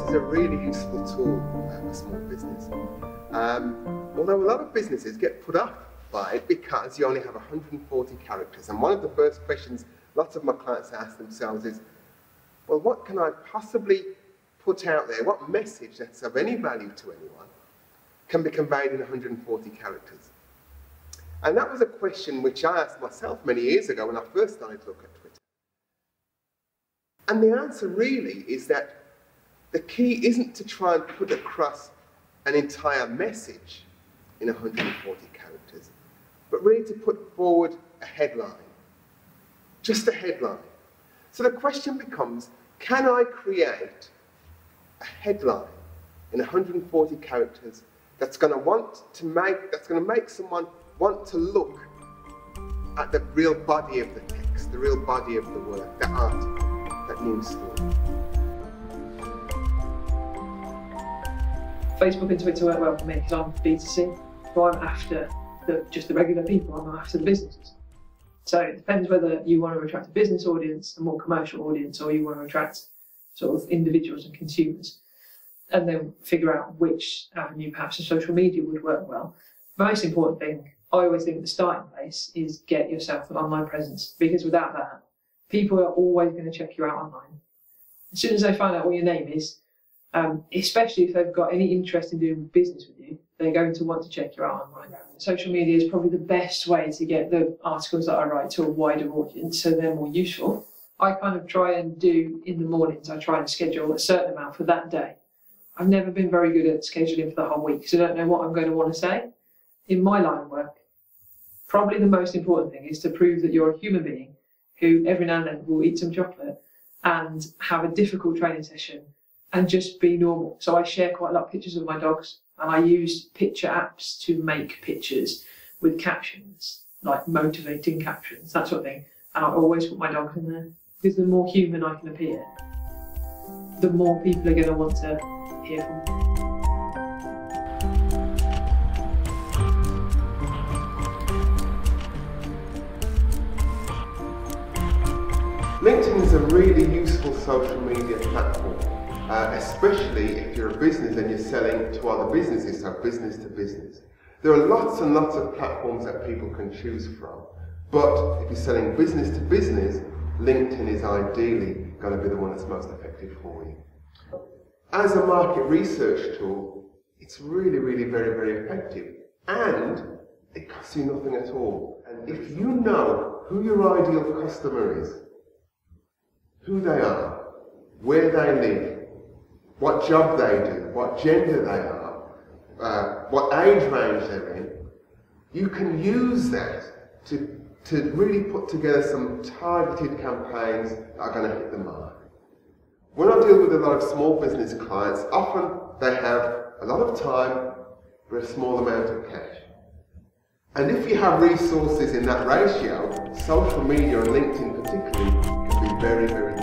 is a really useful tool for small business. Although a lot of businesses get put off by it because you only have 140 characters. And one of the first questions lots of my clients ask themselves is, well, what can I possibly put out there? What message that's of any value to anyone can be conveyed in 140 characters? And that was a question which I asked myself many years ago when I first started to look at Twitter. And the answer really is that the key isn't to try and put across an entire message in 140 characters, but really to put forward a headline. Just a headline. So the question becomes, can I create a headline in 140 characters that's going to make someone want to look at the real body of the text, the real body of the work, that article, that news story? Facebook and Twitter work well for me because I'm B2C, so I'm after just the regular people, I'm not after the businesses. So it depends whether you want to attract a business audience, a more commercial audience, or you want to attract sort of individuals and consumers, and then figure out which avenue perhaps of social media would work well. The most important thing, I always think the starting place is get yourself an online presence, because without that, people are always going to check you out online. As soon as they find out what your name is, especially if they've got any interest in doing business with you, they're going to want to check you out online. Social media is probably the best way to get the articles that I write to a wider audience, so they're more useful. I kind of try and do in the mornings, I try and schedule a certain amount for that day. I've never been very good at scheduling for the whole week, because I don't know what I'm going to want to say. In my line of work, probably the most important thing is to prove that you're a human being who every now and then will eat some chocolate and have a difficult training session and just be normal. So I share quite a lot of pictures of my dogs, and I use picture apps to make pictures with captions, like motivating captions, that sort of thing. And I always put my dogs in there, because the more human I can appear, the more people are going to want to hear from me. LinkedIn is a really useful social media platform, especially if you're a business and you're selling to other businesses, so business to business. There are lots and lots of platforms that people can choose from, but if you're selling business to business, LinkedIn is ideally going to be the one that's most effective for you. As a market research tool, it's really, really very, very effective, and it costs you nothing at all. And if you know who your ideal customer is, who they are, where they live, what job they do, what gender they are, what age range they're in, you can use that to really put together some targeted campaigns that are going to hit the mark. When I deal with a lot of small business clients, often they have a lot of time for a small amount of cash. And if you have resources in that ratio, social media and LinkedIn particularly can be very, very